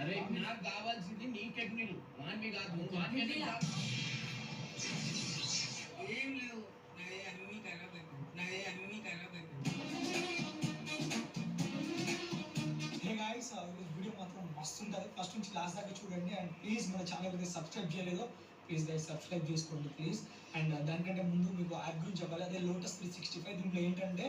అరే నాకు కావాల్సింది నీ చట్నీలు మాన్వి కాదు ఏం లేవు నాది అన్ని ఖరాబ్ అయిపోయింది. హే గాయ్స్, వీడియో మాత్రం మస్తు ఉంటుంది. ఫస్ట్ నుంచి లాస్ట్ దాకా చూడండి. అండ్ ప్లీజ్ మన ఛానల్ అయితే సబ్స్క్రైబ్ చేయలేదు, ప్లీజ్ గైస్ సబ్స్క్రైబ్ చేసుకోండి ప్లీజ్. అండ్ దానికంటే ముందు మీకు యాప్ గురించి చెప్పాలి. అదే లోటస్ 365. దీంట్లో ఏంటంటే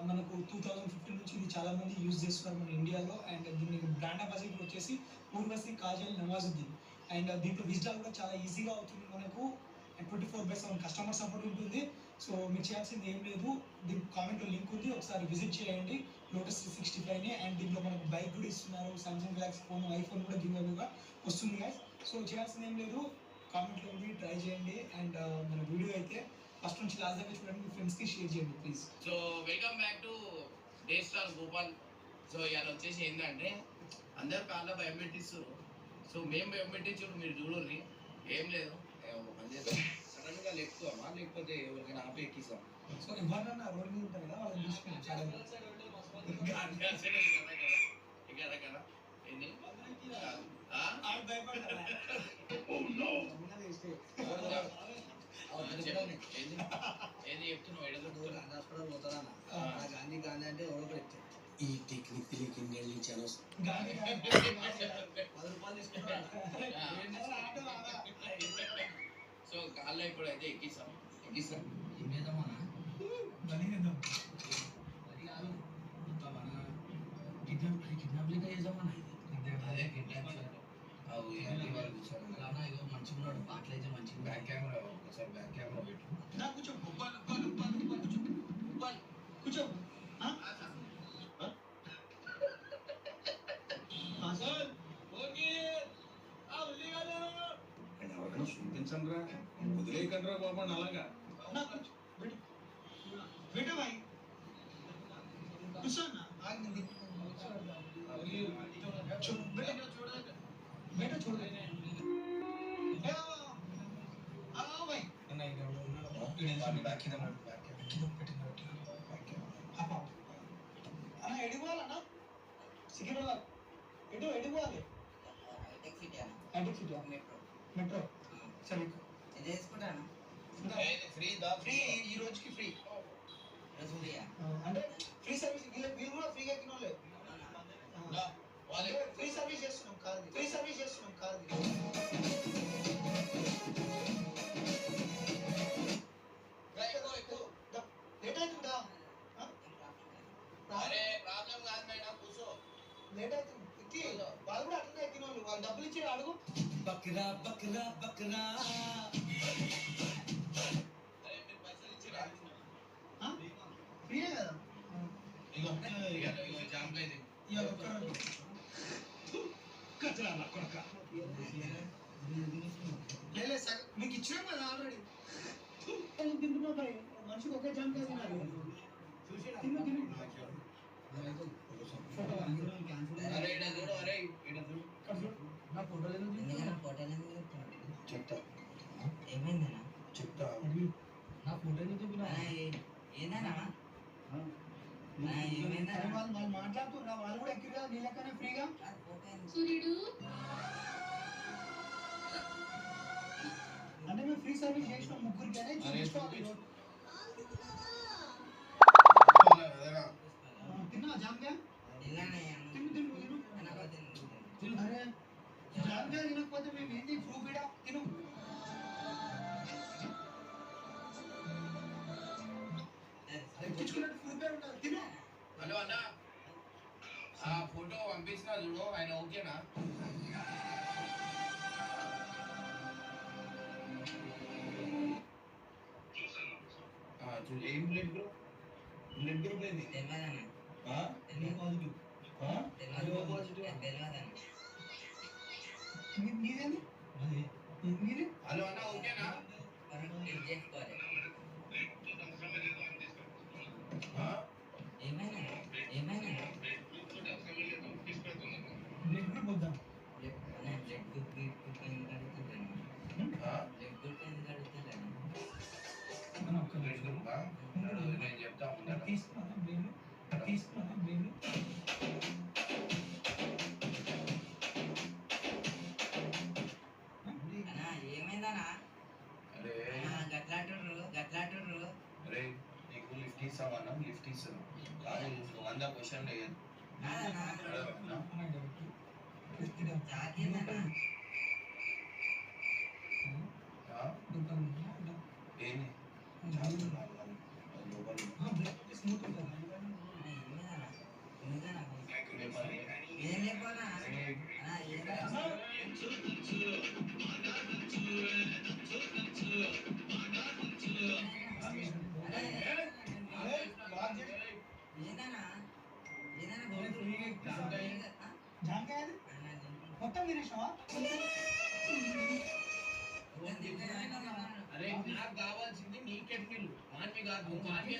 మనకు 2015 నుంచి ఇది చాలా మంది యూజ్ చేస్తున్నారు మన ఇండియాలో. అండ్ దీన్ని బ్రాండ్ అంబాసిడర్ వచ్చేసి ఊర్వశి కాజల్ నవాజుద్దీన్. అండ్ దీంట్లో విజ్డ్రాల్ కూడా చాలా ఈజీగా అవుతుంది మనకు. 24/7 కస్టమర్ సపోర్ట్ ఉంటుంది. సో మీరు చేయాల్సింది ఏం లేదు, దీనికి కామెంట్లో లింక్ ఉంది, ఒకసారి విజిట్ చేయండి లోటస్ 365ని. అండ్ దీంట్లో మనకు బైక్ కూడా ఇస్తున్నారు, సామ్సంగ్ గ్యాలక్సీ ఫోన్, ఐఫోన్ కూడా గివ్వేగా వస్తుంది గాయ్స్. సో చేయాల్సింది ఏం లేదు, కామెంట్లో ఉంది, ట్రై చేయండి. అండ్ మన వీడియో అయితే ఫస్ట్ నుంచి లాస్ట్ దాకా చూడండి, మీ ఫ్రెండ్స్కి షేర్ చేయండి please. So welcome back to day star Gopal. So ఇవాళ వచ్చేసి ఏంటంటే అందరు కాళ్ళ బయోమెట్రిక్స్తారు. సో మేము బయోమెట్రిక్ మీరు చూడండి, ఏం లేదు సడన్ గా లెక్కుతామా లేకపోతే ఎవరికైనా ఆపి ఎక్కిస్తాం. సో ఎవరన్నా రోడ్డు మీద ఉంటారు కదా వాళ్ళని తీసుకుని సడన్ కదా ఏంది ఏది చెప్తున్నావు గాంధీ గాంధీ అంటే ఈ టెక్నిక్ తెలియక ఇండియన్ ఛానల్స్ 10 రూపాయలు తీసుకుంటారు. సో గాల్లో ఇప్పుడు అయితే ఎక్కిస్తాం ఏం చేద్దామా కిడ్నాప్ లెక్క చేద్దామన్నా. అదే కిడ్నాప్ ఇగో మంచిగా ఉన్నాడు, పాటలు అయితే మంచిగా. బ్యాక్ కెమెరా ఒకసారి బ్యాక్ కెమెరా పెట్టు. కూర్చో కూర్చో చూపించండి రా, వదిలేయకండి రా బాబా అలాగా. బేటా భాई కూర్చో ना बेटा छोड़ दे आओ भाई బ్యాక్ కెమెరా అన్న ఎడిపోవాలన్నా సికింద్రాబాద్ ఎడిపోవాలి మెట్రో సరే ఫ్రీ ఈ రోజుకి ఫ్రీ అంటే ఫ్రీ సర్వీస్ వీళ్ళు కూడా ఫ్రీగా ఎక్కిన వాళ్ళే ఫ్రీ సర్వీస్ చేస్తున్నాం కాదు లేట్ అవుతుందా? అరే ప్రాబ్లం కాదు మేడం, కూర్చో. లేట్ అవుతుంది ఎక్కి వాళ్ళు కూడా అట్లనే ఎక్కిన వాళ్ళు డబ్బులు ఇచ్చి అడుగు. బక్రా బక్రా బక్రా ఫ్రీయే కదా జామ్ అయితే మీకు ఇచ్చినాం కదా ఆల్రెడీ. తింటున్నా భాయ్, మనిషికి ఒకే జామ్ కాదు నా ఫోటో చెప్తా ఏమైందన్నా? చెప్తా నా ఫోటో ఏదన్నా వాళ్ళు మాట్లాడుతున్నా, వాళ్ళు కూడా ఎక్కిరు కదా నీ లెక్కనే ఫ్రీగా. సూర్యుడు అంటే మేము ఫ్రీ సర్వీస్ చేసినాం ముగ్గురికనే చూపించుకోవాలి. తిన్నా జామ్గా తిను అరే జామ్గా తినకపోతే మేము ఏంటి ఫ్రూట్ కూడా తిను. ఎక్కించుకున్నట్టు ఫ్రూట్ ఉంటుంది తిను. హలో అన్న, ఆ ఫోటో పంపించిన చూడు, ఆయన ఓకేనా? ఏం బ్లడ్ గ్రూప్ ఏంది? నీదేంది నీది? హలో అన్న ఓకేనా? బ్లడ్ గ్రూప్ వద్దాం. నేను చెప్తా ఉంటాను. తీసుకున్నా బ్లడ్ లిఫ్ట్ ఇస్తున్నాం కానీ 100 క్వశ్చన్లు వేయదు కాదన్నా అడగనా? చాకేందన్నా ఆ? ఏంది ఏం చెప్పాలా ఏందా ఏందన్నా జాంకాయలు మొత్తం తినేసావా? అరే నాకు కావాల్సింది నీ కెట్మిల్ మాన్వి కాదు మాన్వి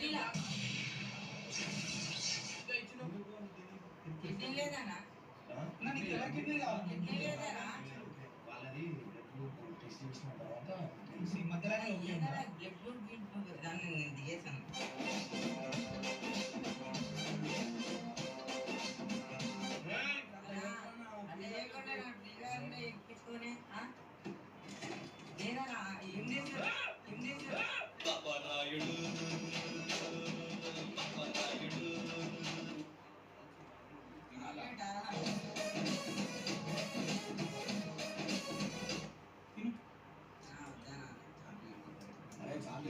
కిడ్నీ లేదన్నా నీకు ఎవరి కిడ్నీ కావాలి? కిడ్నీ లేదన్నా వాళ్ళది టెస్ట్ చేసిన తర్వాత ఈ మధ్యలో ఓకే ఉందా? ఏందన్నా బ్లడ్ గ్రూప్ దాన్ని నేను దిగేసాను అంటే లేకుండా నా డ్రైవర్ని ఎక్కించుకొని నేనా ఏం చేశారు ఏం చేశారు తిను. అరే చాలు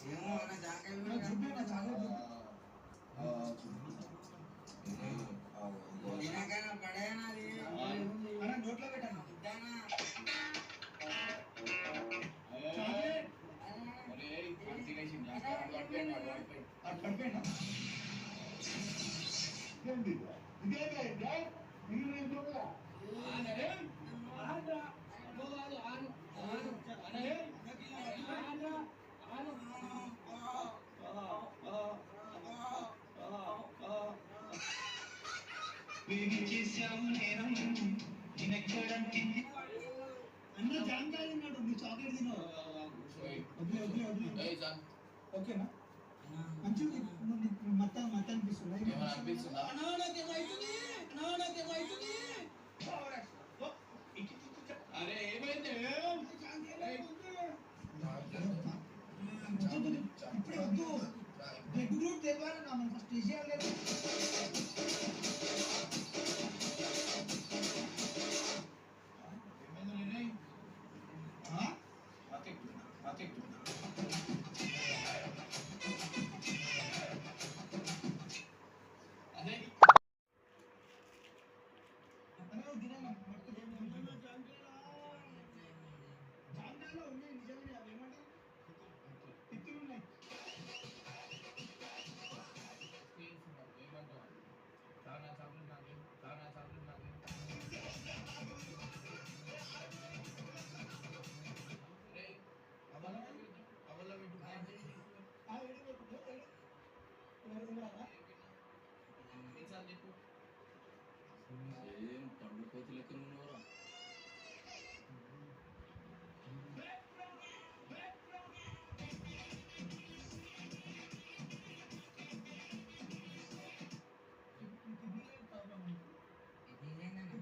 ఏమో అన్న జాగ్రత్త నాకు చూపేనా చాలా తినకనా పడేనా అది అన్న నోట్లో పెట్టాను. ఇద్దానా చాక్లెట్ అరే తినేసి పడిపోయినా అది పడిపోయినా? అన్న జాంకాయ తిన్నాడు, నువ్వు చాక్లెట్ తిన్నావు. వదిలే వదిలే వదిలే. ఓకేనా? మంచిగా మత్త మత్త అనిపిస్తుందా? ఏమైనా అనిపిస్తుందా? అరే ఏమైంది ఇప్పుడే వద్దు. బ్లడ్ గ్రూప్ తెలియాలన్నా మనం ఫస్ట్ చేయాలి. అదే జాంకాయలో ఉన్నాయి నిజంగానే, అవి ఏమంటారు? పిత్తులు ఉన్నాయి. ఆ ఏడు ఎవరు తిన్నారా? ఏం పండు కోతి లెక్క ఉన్నావురా.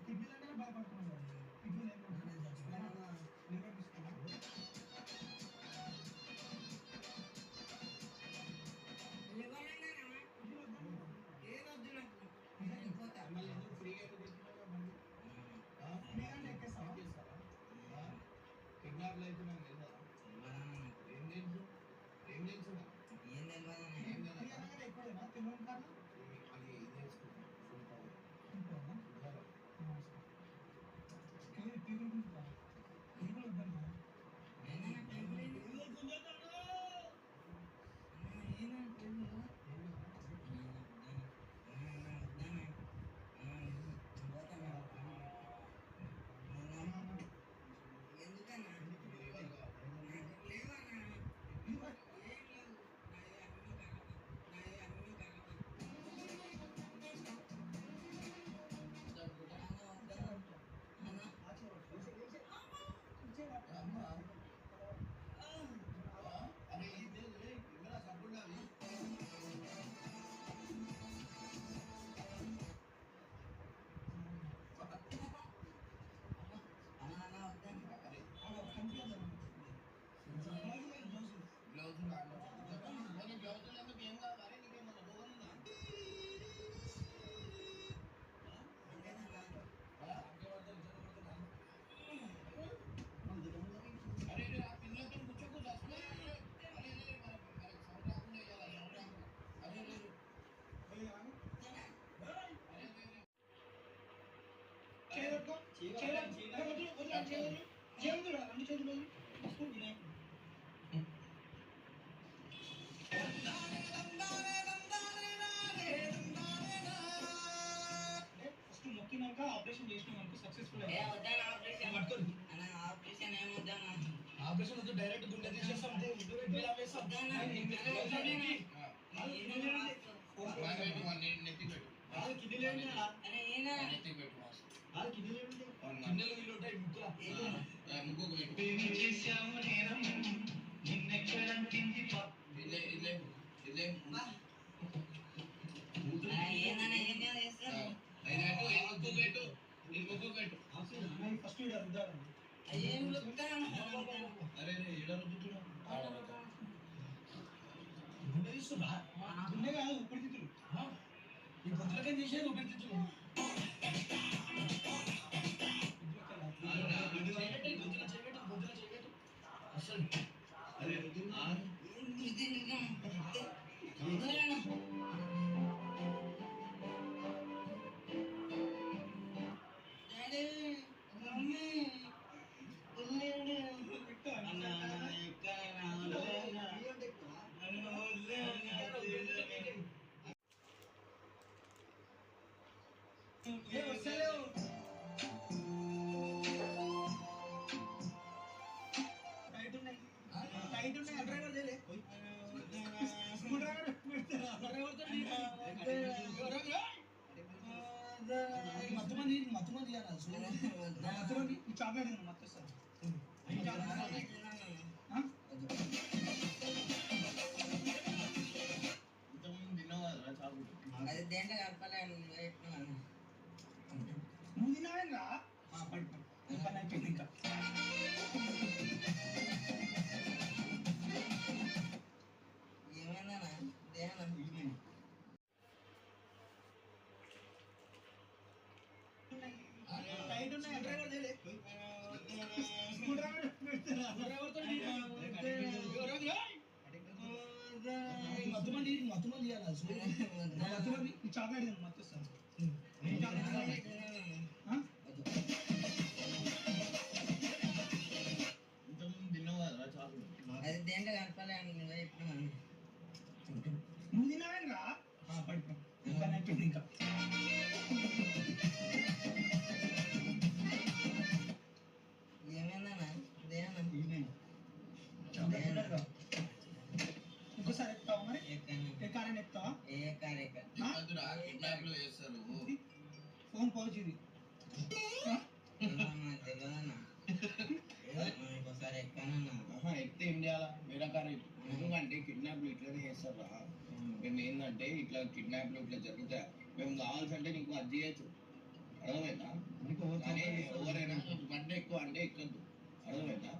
కిడ్నీలంటే భయపడుతున్నాను. కిడ్నీ లేకుండా లివర్ తీసుకున్నాను. ఏదొద్దు నాకు మళ్ళీ ఎందుకు ఫ్రీగా ఎక్కడ తీసుకున్నావు? ఫస్ట్ మొక్కినాక ఆపరేషన్ చేసినాం అనుకో సక్సెస్ఫుల్ ఏ వద్దాను ఆపరేషన్ పట్టుకోరు అన్న ఆపరేషన్ ఏం వద్దాను ఆపరేషన్ వద్దు డైరెక్ట్ గుండె తీసేస్తాం నెత్తి పెట్టు కిడ్నీలు అరే ఏనా నెత్తి పెట్టు మాస్క్. కిడ్నీలు వీళ్ళు ఉంటాయి ముక్కులా ముగ్గుకు పెట్టు ఇల్లే ఇల్లే ఇల్లే ఏందన్నా ఏం చేస్తారు ఇది పెట్టు ఈ ముగ్గు పెట్టు ఈ ముగ్గు పెట్టు ఫస్ట్ వీడు రుద్దాడు ఏం చెప్తాను అరే ఈడ రుద్దుతున్నావు గుండె తీస్తున్నా గుండె కాదు ఊపిరితిత్తులు ఈ గొంతులకేం చేసేది ఊపిరితిత్తులు అసలు అరే ఇది నిజం డాడీ మమ్మీ చాక్లెట్ మొత్తం సార్ ఇంతకుముందు తిన్నావు కదా చాకుడు అది దేంట్లో కలపాలని పెట్టినాను నువ్వు తిన్నావేంద్రా పడి పని అయిపోయింది ఇంకా ఏమైందన్నా దేనా టైట్ ఉన్నాయి డ్రైవర్ చేయలే మత్తుమంది చాక్లెట్ మొత్తం సార్ ఇంతకుముందు తిన్నావు కదా చాకుడు అది దేంట్లో కలపాలని పెట్టినాను నువ్వు తిన్నావేంద్రా పడి పని అయిపోయింది ఇంకా ఏమైందన్నా దేనా ఇంకోసారి ఎక్కుతావా మరి ఎక్కను ఎక్కారని ఎక్కుతావా ఏ కారేక వద్దురా కిడ్నాప్లు చేస్తారు ఫోన్ పౌచ్ ఇది తెలియదన్నా ఇంకోసారి ఎక్కానన్నా ఎక్కితే ఏం చేయాలా వేరే కారు ఎందుకంటే కిడ్నాప్లు ఇట్లనే చేస్తారా మేము ఏంటంటే ఇట్లా కిడ్నాప్లు ఇట్లా జరుగుతాయి మేము కావాల్సంటే నీకు అది చేయొచ్చు అర్థమైందా కానీ ఎవరైనా బండి ఎక్కువ అంటే ఎక్కద్దు అర్థమైందా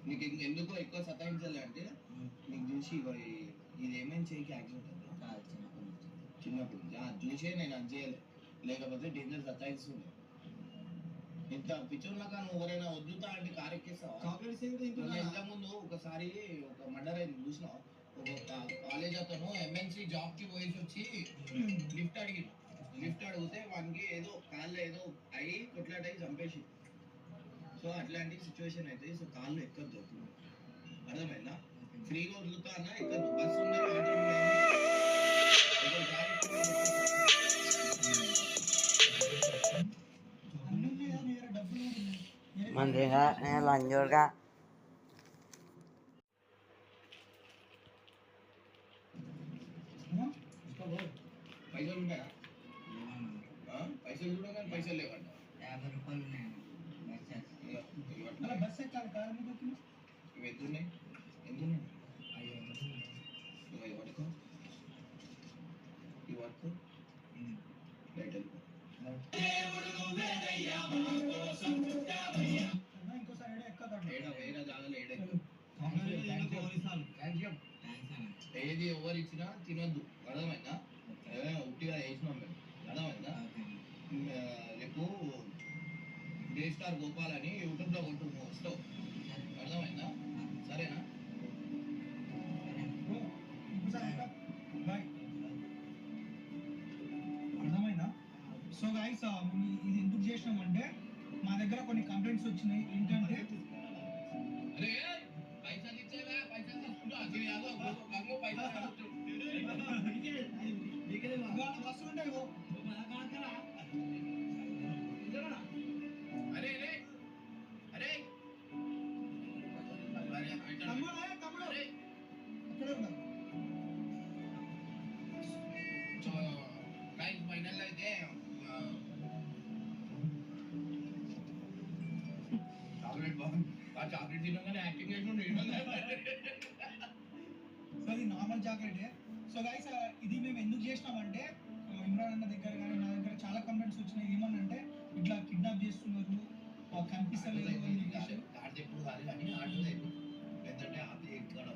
నీకు ఎందుకు ఎక్కువ సతాయించాలి అంటే నీకు చూసి ఇది ఏమైనా చేయకి యాక్సిడెంట్ అవుతుంది చిన్నప్పుడు నుంచి చూసే నేను అది చేయలే లేకపోతే డేంజర్ సతాయిస్తుండే ఇంత పిచ్చోళ్ళగా నువ్వు ఎవరైనా వద్దుతా అంటే కారు ఎక్కిస్తావా ఇంత ముందు ఒకసారి ఒక మర్డర్ అయింది చూసినావు ఒక కాలేజ్ అతను ఎంఎన్సీ జాబ్ కి పోయేసి వచ్చి లిఫ్ట్ అడిగిండు లిఫ్ట్ అడిగితే వానికి ఏదో కాళ్ళు ఏదో అయ్యి కొట్లాట అయ్యి చంపేసి సో అట్లాంటి సిచ్యువేషన్ అయితే సో కాళ్ళు ఎక్కద్దు అర్థమైందా ఫ్రీగా వదులుతా అన్న ఎక్కద్దు బస్సు ఉన్నాయి ఆటో మంచిగా లంజోడుగా పైసలు ఉంటాయా పైసలు చూడగా పైసలు లేవంట 50 రూపాయలు ఉన్నాయన్న బస్ ఎక్కాలి కారు మీద ఎక్కినా ఇవి ఎత్తున్నాయి ఎందున్నాయి ఇవి పడుకో ఇవి పడుకో బయట వెళ్ళిపో ఇంకోసారి ఎక్కదా వేరే జాగాలో ఏడెక్కు ఏది ఎవరు ఇచ్చినా తినొద్దు అర్థమైందా ఉట్టిగా వేసినాం మేము అర్థమైందా రేపు డే స్టార్ గోపాల్ అని యూట్యూబ్లో కొట్టు వస్తావు అర్థమైందా సరేనా అర్థమైందా సో గైస్ ఇది ఎందుకు చేసినామంటే మా దగ్గర కొన్ని కంప్లైంట్స్ వచ్చినాయి ఏంటంటే అరే పైసలు ఇచ్చేవా పైసలు తీసుకుంటా అది యాదో గంగో పైసలు అడుగుతూ ఇవాళ బస్సులు ఉంటాయి ఇగో. అరే అరే అరే అరే తమ్ముడు, తమ్ముడు అరే అక్కడే ఉన్నారు. సో గైస్ ఫైనల్ అయితే చాక్లెట్ బాగుంది ఆ చాక్లెట్ తినగానే యాక్టింగ్ సో ఇది నార్మల్ చాక్లెటే. సో గైస్ ఇది మేము ఎందుకు చేసినామంటే ఇమ్రాన్ అన్న దగ్గర కానీ నా దగ్గర చాలా కంప్లైంట్స్ వచ్చినాయి. ఏమనంటే ఇట్లా కిడ్నాప్ చేస్తున్నారు, కనిపిస్తలేదు అని చెప్పేసి. ఆడితే ఎప్పుడు కాదు కానీ ఆడుతుంది ఏంటంటే ఆపి ఎక్కడ